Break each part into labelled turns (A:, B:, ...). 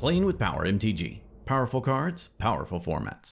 A: Playing with Power MTG. Powerful cards, powerful formats.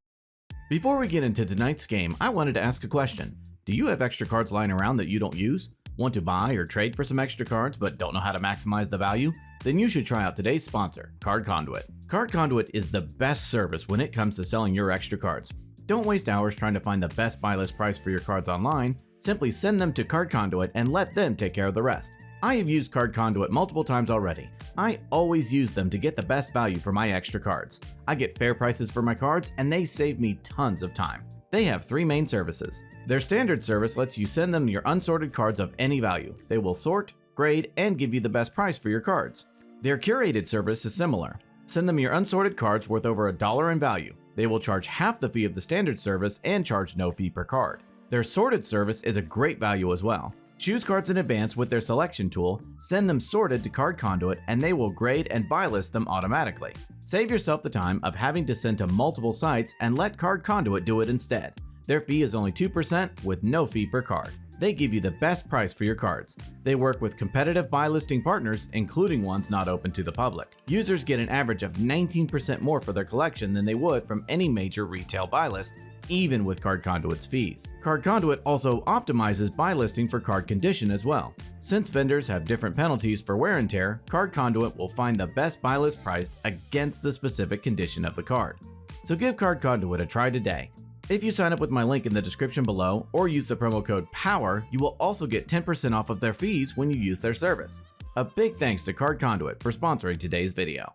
A: Before we get into tonight's game, I wanted to ask a question. Do you have extra cards lying around that you don't use? Want to buy or trade for some extra cards but don't know how to maximize the value? Then you should try out today's sponsor, Card Conduit. Card Conduit is the best service when it comes to selling your extra cards. Don't waste hours trying to find the best buy list price for your cards online. Simply send them to Card Conduit and let them take care of the rest. I have used Card Conduit multiple times already. I always use them to get the best value for my extra cards. I get fair prices for my cards and they save me tons of time. They have three main services. Their standard service lets you send them your unsorted cards of any value. They will sort, grade, and give you the best price for your cards. Their curated service is similar. Send them your unsorted cards worth over $1 in value. They will charge half the fee of the standard service and charge no fee per card. Their sorted service is a great value as well. Choose cards in advance with their selection tool, send them sorted to Card Conduit, and they will grade and buy list them automatically. Save yourself the time of having to send to multiple sites and let Card Conduit do it instead. Their fee is only 2% with no fee per card. They give you the best price for your cards. They work with competitive buy listing partners, including ones not open to the public. Users get an average of 19% more for their collection than they would from any major retail buy list, even with Card Conduit's fees. Card Conduit also optimizes buy listing for card condition as well. Since vendors have different penalties for wear and tear, Card Conduit will find the best buy list priced against the specific condition of the card. So give Card Conduit a try today. If you sign up with my link in the description below or use the promo code POWER, you will also get 10% off of their fees when you use their service. A big thanks to Card Conduit for sponsoring today's video.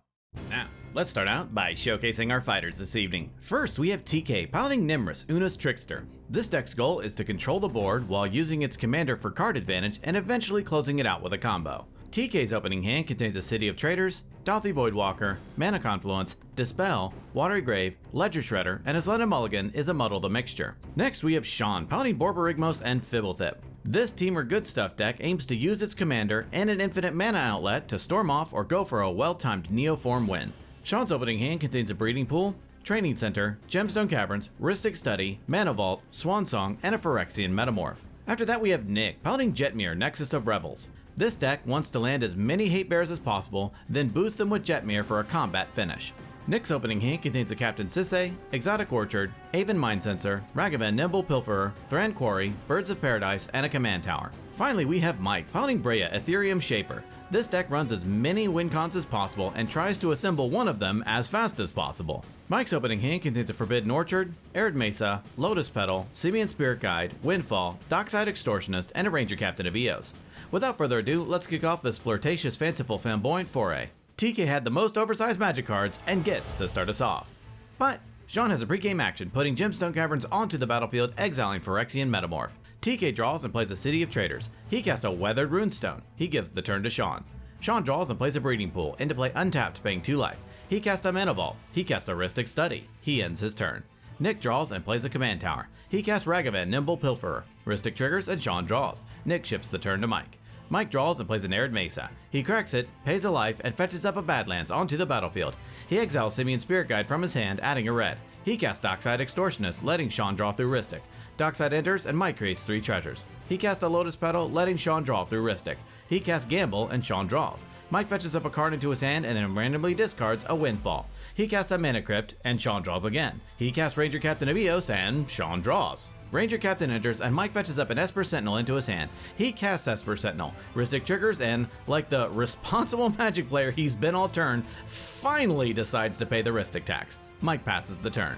A: Now, let's start out by showcasing our fighters this evening. First, we have TK piloting Nymris, Una's Trickster. This deck's goal is to control the board while using its commander for card advantage and eventually closing it out with a combo. TK's opening hand contains a City of Traders, Dauthi Voidwalker, Mana Confluence, Dispel, Watery Grave, Ledger Shredder, and his London Mulligan is a Muddle the Mixture. Next, we have Sean piloting Borborygmos and Fibblethip. This Team or Good Stuff deck aims to use its commander and an infinite mana outlet to storm off or go for a well-timed Neoform win. Sean's opening hand contains a Breeding Pool, Training Center, Gemstone Caverns, Rhystic Study, Mana Vault, Swan Song, and a Phyrexian Metamorph. After that, we have Nick piloting Jetmir, Nexus of Revels. This deck wants to land as many hate bears as possible, then boost them with Jetmir for a combat finish. Nick's opening hand contains a Captain Sisay, Exotic Orchard, Aven Mind Sensor, Ragavan Nimble Pilferer, Thran Quarry, Birds of Paradise, and a Command Tower. Finally, we have Mike piloting Breya, Ethereum Shaper. This deck runs as many win cons as possible and tries to assemble one of them as fast as possible. Mike's opening hand contains a Forbidden Orchard, Arid Mesa, Lotus Petal, Simian Spirit Guide, Windfall, Dockside Extortionist, and a Ranger Captain of Eos. Without further ado, let's kick off this flirtatious, fanciful, flamboyant foray. TK had the most oversized Magic cards and gets to start us off. But Sean has a pregame action, putting Gemstone Caverns onto the battlefield, exiling Phyrexian Metamorph. TK draws and plays a City of Traders. He casts a Weathered Runestone. He gives the turn to Sean. Sean draws and plays a Breeding Pool, into play untapped, paying 2 life. He casts a Mana Vault. He casts a Rhystic Study. He ends his turn. Nick draws and plays a Command Tower. He casts Ragavan Nimble Pilferer. Rhystic triggers and Sean draws. Nick ships the turn to Mike. Mike draws and plays an Arid Mesa. He cracks it, pays a life, and fetches up a Badlands onto the battlefield. He exiles Simian Spirit Guide from his hand, adding a red. He casts Dockside Extortionist, letting Sean draw through Rhystic. Dockside enters and Mike creates 3 treasures. He casts a Lotus Petal, letting Sean draw through Rhystic. He casts Gamble and Sean draws. Mike fetches up a card into his hand and then randomly discards a Windfall. He casts a Mana Crypt and Sean draws again. He casts Ranger Captain of Eos and Sean draws. Ranger Captain enters and Mike fetches up an Esper Sentinel into his hand. He casts Esper Sentinel, Rhystic triggers, and, like the responsible Magic player he's been all turn, finally decides to pay the Rhystic tax. Mike passes the turn.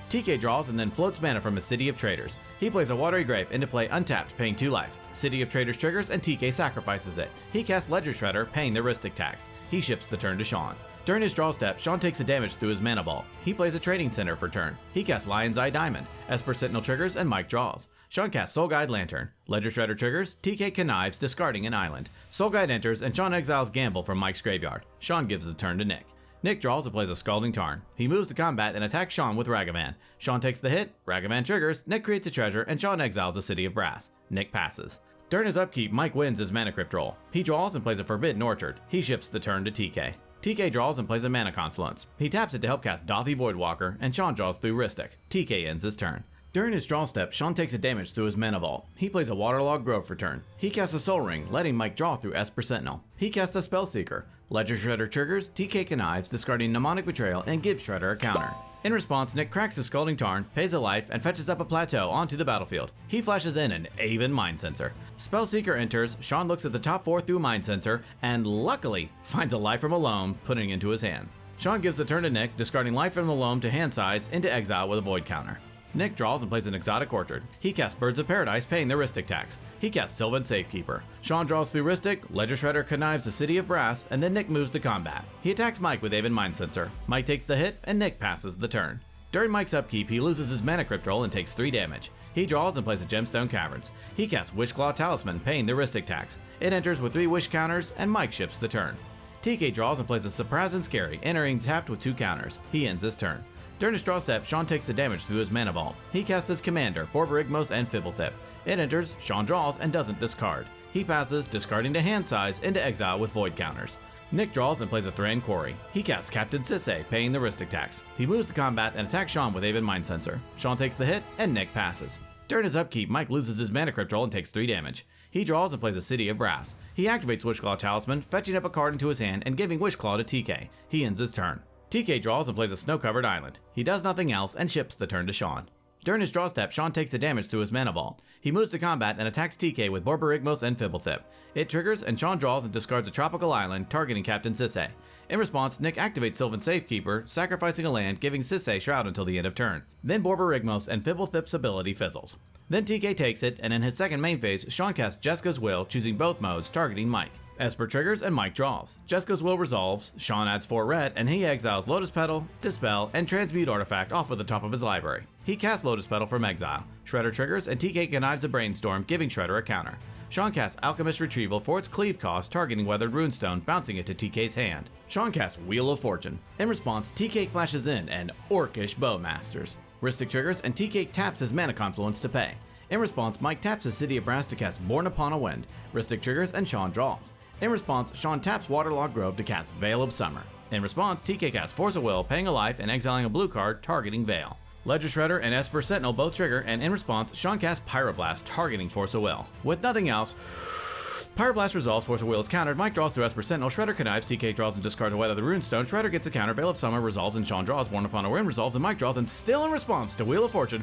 A: TK draws and then floats mana from his City of Traders. He plays a Watery Grave into play untapped, paying 2 life. City of Traders triggers and TK sacrifices it. He casts Ledger Shredder, paying the Rhystic tax. He ships the turn to Sean. During his draw step, Sean takes a damage through his Mana Vault. He plays a Trading Center for turn. He casts Lion's Eye Diamond. Esper Sentinel triggers and Mike draws. Sean casts Soul Guide Lantern. Ledger Shredder triggers, TK connives, discarding an island. Soul Guide enters and Sean exiles Gamble from Mike's graveyard. Sean gives the turn to Nick. Nick draws and plays a Scalding Tarn. He moves to combat and attacks Sean with Ragavan. Sean takes the hit, Ragavan triggers, Nick creates a treasure, and Sean exiles a City of Brass. Nick passes. During his upkeep, Mike wins his Mana Crypt roll. He draws and plays a Forbidden Orchard. He ships the turn to TK. TK draws and plays a Mana Confluence. He taps it to help cast Dauthi Voidwalker, and Sean draws through Rhystic. TK ends his turn. During his draw step, Sean takes a damage through his Mana Vault. He plays a Waterlogged Grove for turn. He casts a Soul Ring, letting Mike draw through Esper Sentinel. He casts a Spellseeker. Ledger Shredder triggers, TK connives, discarding Mnemonic Betrayal, and gives Shredder a counter. In response, Nick cracks his Scalding Tarn, pays a life, and fetches up a plateau onto the battlefield. He flashes in an Aven Mind Sensor. Spellseeker enters, Sean looks at the top 4 through Mind Sensor, and luckily finds a life from Alome, putting it into his hand. Sean gives the turn to Nick, discarding life from Alome to hand size into exile with a void counter. Nick draws and plays an Exotic Orchard. He casts Birds of Paradise, paying the Rhystic tax. He casts Sylvan Safekeeper. Sean draws through Rhystic, Ledger Shredder connives the City of Brass, and then Nick moves to combat. He attacks Mike with Aven Mind Sensor. Mike takes the hit, and Nick passes the turn. During Mike's upkeep, he loses his Mana Crypt roll and takes 3 damage. He draws and plays a Gemstone Caverns. He casts Wishclaw Talisman, paying the Rhystic tax. It enters with 3 wish counters, and Mike ships the turn. TK draws and plays a Surprising Scary, entering tapped with 2 counters. He ends his turn. During his draw step, Sean takes the damage through his Mana Vault. He casts his Commander, Borborygmos and Fibblethip. It enters, Sean draws, and doesn't discard. He passes, discarding to hand size, into exile with void counters. Nick draws and plays a Thran Quarry. He casts Captain Sisay, paying the Rhystic tax. He moves to combat and attacks Sean with Aven Mind Sensor. Sean takes the hit, and Nick passes. During his upkeep, Mike loses his Mana Crypt roll and takes 3 damage. He draws and plays a City of Brass. He activates Wishclaw Talisman, fetching up a card into his hand and giving Wishclaw to TK. He ends his turn. TK draws and plays a Snow-Covered Island. He does nothing else and ships the turn to Sean. During his draw step, Sean takes the damage through his Mana Vault. He moves to combat and attacks TK with Borborygmos and Fibblethip. It triggers, and Sean draws and discards a Tropical Island, targeting Captain Sisay. In response, Nick activates Sylvan Safekeeper, sacrificing a land, giving Sisay Shroud until the end of turn. Then Borborygmos and Fibblethip's ability fizzles. Then TK takes it, and in his second main phase, Sean casts Jessica's Will, choosing both modes, targeting Mike. Esper triggers and Mike draws. Jessica's Will resolves, Sean adds 4 red, and he exiles Lotus Petal, Dispel, and Transmute Artifact off of the top of his library. He casts Lotus Petal from exile. Shredder triggers, and TK connives a Brainstorm, giving Shredder a counter. Sean casts Alchemist Retrieval for its cleave cost, targeting Weathered Runestone, bouncing it to TK's hand. Sean casts Wheel of Fortune. In response, TK flashes in and Orcish Bowmasters. Rhystic triggers, and TK taps his Mana Confluence to pay. In response, Mike taps his City of Brass to cast Born Upon a Wind. Rhystic triggers, and Sean draws. In response, Sean taps Waterlogged Grove to cast Veil of Summer. In response, TK casts Force of Will, paying a life and exiling a blue card, targeting Veil. Ledger Shredder and Esper Sentinel both trigger, and in response, Sean casts Pyroblast, targeting Force of Will. With nothing else, Pyroblast resolves, Force of Will is countered, Mike draws through Esper Sentinel, Shredder connives, TK draws and discards a Weather the Runestone, Shredder gets a counter, Veil of Summer resolves, and Sean draws, Born Upon a Wind resolves, and Mike draws, and still in response to Wheel of Fortune,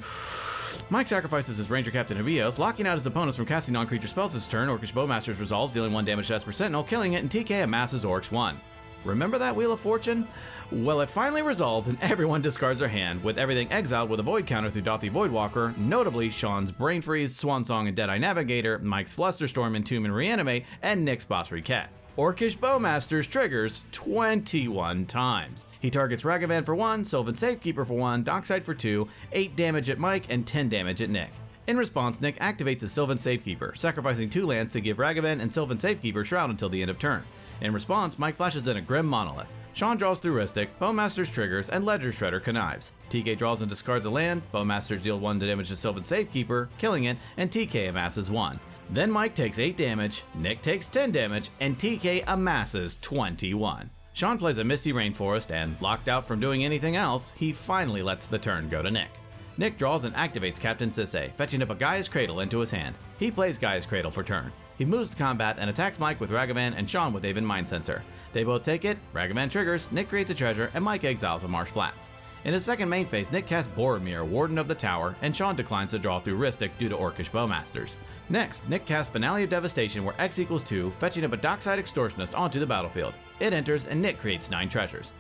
A: Mike sacrifices his Ranger Captain Evios, locking out his opponents from casting non-creature spells this turn. Orcish Bowmasters resolves, dealing 1 damage to Esper Sentinel, killing it, and TK amasses Orcs 1. Remember that Wheel of Fortune? Well, it finally resolves and everyone discards their hand, with everything exiled with a void counter through Dothy Voidwalker, notably Sean's Brain Freeze, Swan Song and Deadeye Navigator, Mike's Flusterstorm, Entomb and Reanimate, and Nick's Bossry Cat. Orcish Bowmasters triggers 21 times. He targets Ragavan for 1, Sylvan Safekeeper for 1, Dockside for 2, 8 damage at Mike, and 10 damage at Nick. In response, Nick activates his Sylvan Safekeeper, sacrificing 2 lands to give Ragavan and Sylvan Safekeeper Shroud until the end of turn. In response, Mike flashes in a Grim Monolith. Sean draws through Rhystic, Bowmasters triggers, and Ledger Shredder connives. TK draws and discards a land, Bowmasters deal 1 damage to Sylvan Safekeeper, killing it, and TK amasses 1. Then Mike takes 8 damage, Nick takes 10 damage, and TK amasses 21. Sean plays a Misty Rainforest, and locked out from doing anything else, he finally lets the turn go to Nick. Nick draws and activates Captain Sisay, fetching up a Gaia's Cradle into his hand. He plays Gaia's Cradle for turn. He moves to combat and attacks Mike with Ragavan and Sean with Aven Mind Sensor. They both take it, Ragavan triggers, Nick creates a treasure, and Mike exiles a Marsh Flats. In his second main phase, Nick casts Boromir, Warden of the Tower, and Sean declines to draw through Rhystic due to Orcish Bowmasters. Next, Nick casts Finale of Devastation where X equals 2, fetching up a Dockside Extortionist onto the battlefield. It enters, and Nick creates 9 treasures.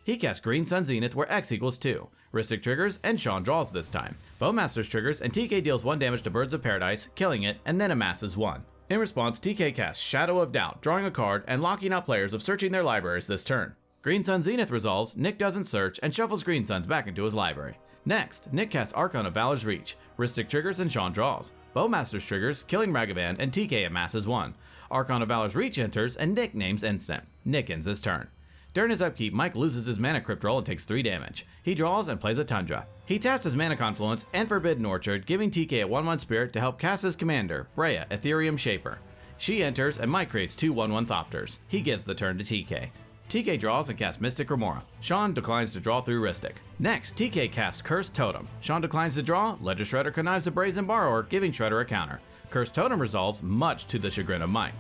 A: He casts Green Sun Zenith where X equals 2. Rhystic triggers, and Sean draws this time. Bowmasters triggers, and TK deals 1 damage to Birds of Paradise, killing it, and then amasses 1. In response, TK casts Shadow of Doubt, drawing a card and locking out players of searching their libraries this turn. Green Sun Zenith resolves, Nick doesn't search, and shuffles Green Suns back into his library. Next, Nick casts Archon of Valor's Reach. Rhystic triggers, and Sean draws. Bowmasters triggers, killing Ragavan, and TK amasses 1. Archon of Valor's Reach enters, and Nick names instant. Nick ends his turn. During his upkeep, Mike loses his Mana Crypt roll and takes 3 damage. He draws and plays a Tundra. He taps his Mana Confluence and Forbidden Orchard, giving TK a 1/1 Spirit to help cast his commander, Breya, Ethereum Shaper. She enters, and Mike creates 2 1/1 Thopters. He gives the turn to TK. TK draws and casts Mystic Remora. Sean declines to draw through Rhystic. Next, TK casts Cursed Totem. Sean declines to draw, Ledger Shredder connives a Brazen Borrower, giving Shredder a counter. Cursed Totem resolves, much to the chagrin of Mike.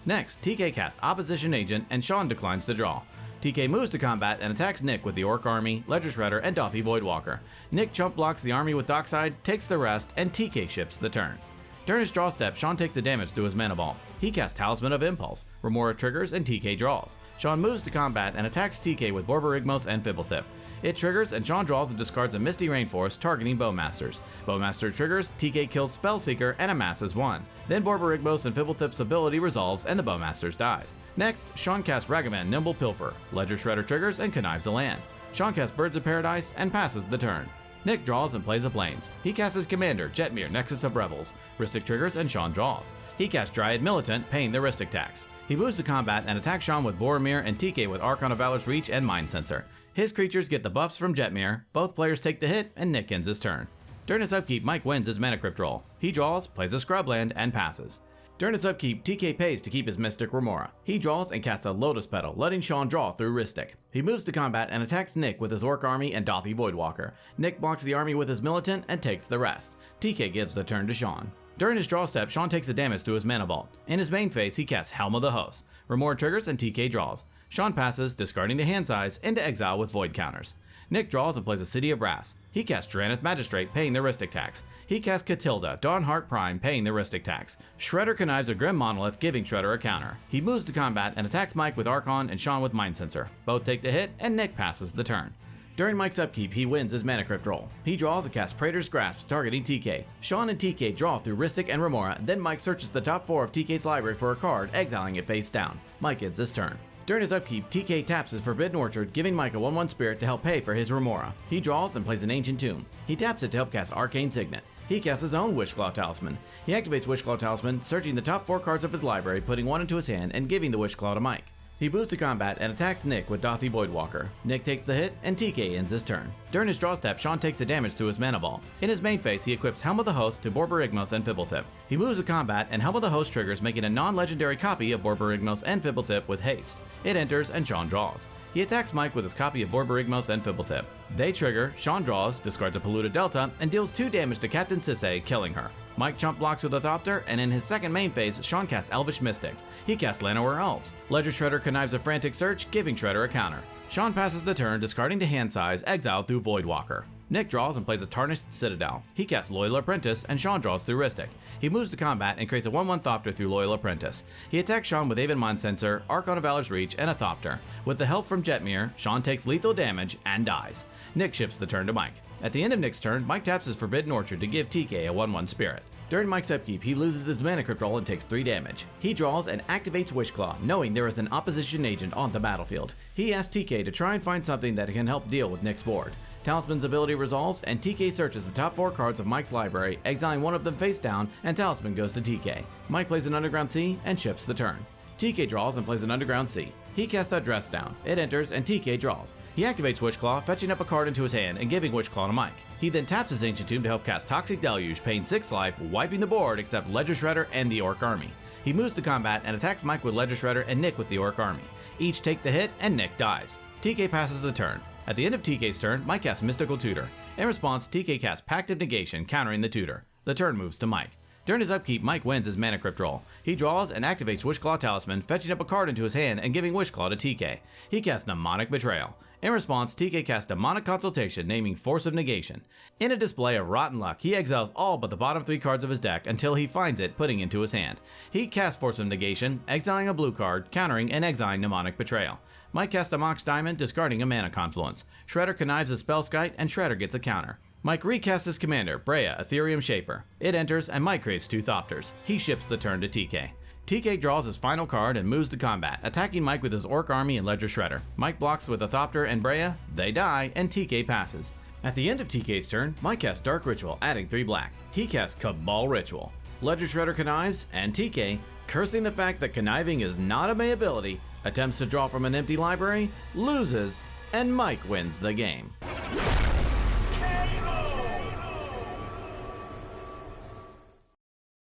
A: Next, TK casts Opposition Agent and Sean declines to draw. TK moves to combat and attacks Nick with the Orc Army, Ledger Shredder, and Dothy Voidwalker. Nick chump blocks the army with Dockside, takes the rest, and TK ships the turn. During his draw step, Sean takes the damage through his mana vault. He casts Talisman of Impulse, Remora triggers, and TK draws. Sean moves to combat and attacks TK with Borborygmos and Fibblethip. It triggers and Sean draws and discards a Misty Rainforest targeting Bowmasters. Bowmaster triggers, TK kills Spellseeker and amasses 1. Then Borborygmos and Fibblethip's ability resolves and the Bowmasters dies. Next, Sean casts Ragavan Nimble Pilfer. Ledger Shredder triggers and connives a land. Sean casts Birds of Paradise and passes the turn. Nick draws and plays a Plains. He casts his commander, Jetmir, Nexus of Rebels. Rhystic triggers and Sean draws. He casts Dryad Militant, paying the Rhystic tax. He moves to combat and attacks Sean with Boromir and TK with Archon of Valor's Reach and Mind Sensor. His creatures get the buffs from Jetmir, both players take the hit, and Nick ends his turn. During his upkeep, Mike wins his Mana Crypt roll. He draws, plays a Scrubland, and passes. During his upkeep, TK pays to keep his Mystic Remora. He draws and casts a Lotus Petal, letting Sean draw through Rhystic. He moves to combat and attacks Nick with his Orc Army and Dothy Voidwalker. Nick blocks the army with his Militant and takes the rest. TK gives the turn to Sean. During his draw step, Sean takes the damage through his Mana Vault. In his main phase, he casts Helm of the Host. Remora triggers and TK draws. Sean passes, discarding the hand size, into exile with void counters. Nick draws and plays a City of Brass. He casts Drannith Magistrate, paying the Rhystic tax. He casts Catilda, Dawnheart Prime, paying the Rhystic tax. Shredder connives a Grim Monolith, giving Shredder a counter. He moves to combat and attacks Mike with Archon and Sean with Mind Sensor. Both take the hit, and Nick passes the turn. During Mike's upkeep, he wins his Mana Crypt roll. He draws and casts Praetor's Grasp, targeting TK. Sean and TK draw through Rhystic and Remora, then Mike searches the top 4 of TK's library for a card, exiling it face down. Mike ends his turn. During his upkeep, TK taps his Forbidden Orchard, giving Mike a 1/1 spirit to help pay for his Remora. He draws and plays an Ancient Tomb. He taps it to help cast Arcane Signet. He casts his own Wishclaw Talisman. He activates Wishclaw Talisman, searching the top 4 cards of his library, putting 1 into his hand, and giving the Wishclaw to Mike. He moves to combat and attacks Nick with Dothy Voidwalker. Nick takes the hit, and TK ends his turn. During his draw step, Sean takes the damage through his Mana Ball. In his main phase, he equips Helm of the Host to Borborygmos and Fibblethip. He moves to combat, and Helm of the Host triggers, making a non-legendary copy of Borborygmos and Fibblethip with haste. It enters, and Sean draws. He attacks Mike with his copy of Borborygmos and Fibblethip. They trigger, Sean draws, discards a Polluted Delta, and deals 2 damage to Captain Sisay, killing her. Mike chump blocks with a Thopter, and in his second main phase, Sean casts Elvish Mystic. He casts Llanowar Elves. Ledger Shredder connives a Frantic Search, giving Shredder a counter. Sean passes the turn, discarding to hand size, exiled through Voidwalker. Nick draws and plays a Tarnished Citadel. He casts Loyal Apprentice, and Sean draws through Rhystic. He moves to combat and creates a 1/1 Thopter through Loyal Apprentice. He attacks Sean with Aven Mind Sensor, Archon of Valor's Reach, and a Thopter. With the help from Jetmir, Sean takes lethal damage and dies. Nick ships the turn to Mike. At the end of Nick's turn, Mike taps his Forbidden Orchard to give TK a 1/1 Spirit. During Mike's upkeep, he loses his Mana Crypt roll and takes 3 damage. He draws and activates Wishclaw, knowing there is an opposition agent on the battlefield. He asks TK to try and find something that can help deal with Nick's board. Talisman's ability resolves, and TK searches the top 4 cards of Mike's library, exiling 1 of them face down, and Talisman goes to TK. Mike plays an Underground Sea and ships the turn. TK draws and plays an Underground Sea. He casts a Dress Down. It enters, and TK draws. He activates Wishclaw, fetching up a card into his hand and giving Wishclaw to Mike. He then taps his Ancient Tomb to help cast Toxic Deluge, paying 6 life, wiping the board except Ledger Shredder and the Orc Army. He moves to combat and attacks Mike with Ledger Shredder and Nick with the Orc Army. Each take the hit, and Nick dies. TK passes the turn. At the end of TK's turn, Mike casts Mystical Tutor. In response, TK casts Pact of Negation, countering the tutor. The turn moves to Mike. During his upkeep, Mike wins his Mana Crypt roll. He draws and activates Wishclaw Talisman, fetching up a card into his hand and giving Wishclaw to TK. He casts Mnemonic Betrayal. In response, TK casts Demonic Consultation, naming Force of Negation. In a display of rotten luck, he exiles all but the bottom 3 cards of his deck until he finds it, putting into his hand. He casts Force of Negation, exiling a blue card, countering and exiling Mnemonic Betrayal. Mike casts a Mox Diamond, discarding a Mana Confluence. Shredder connives a Spellskite, and Shredder gets a counter. Mike recasts his commander, Breya, Ethereum Shaper. It enters, and Mike creates 2 Thopters. He ships the turn to TK. TK draws his final card and moves to combat, attacking Mike with his Orc Army and Ledger Shredder. Mike blocks with a Thopter and Breya, they die, and TK passes. At the end of TK's turn, Mike casts Dark Ritual, adding 3 black. He casts Cabal Ritual. Ledger Shredder connives, and TK, cursing the fact that conniving is not a May ability, attempts to draw from an empty library, loses, and Mike wins the game.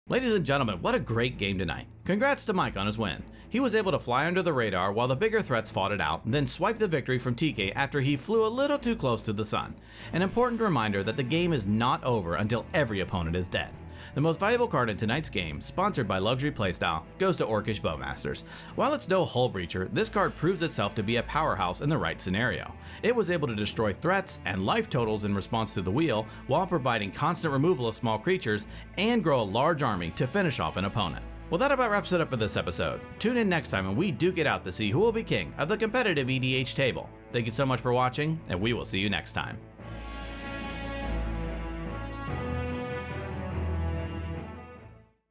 A: Ladies and gentlemen, what a great game tonight. Congrats to Mike on his win. He was able to fly under the radar while the bigger threats fought it out, then swipe the victory from TK after he flew a little too close to the sun. An important reminder that the game is not over until every opponent is dead. The most valuable card in tonight's game, sponsored by Luxury Playstyle, goes to Orcish Bowmasters. While it's no hull breacher, this card proves itself to be a powerhouse in the right scenario. It was able to destroy threats and life totals in response to the wheel, while providing constant removal of small creatures and grow a large army to finish off an opponent. Well, that about wraps it up for this episode. Tune in next time when we duke it out to see who will be king of the competitive EDH table. Thank you so much for watching, and we will see you next time.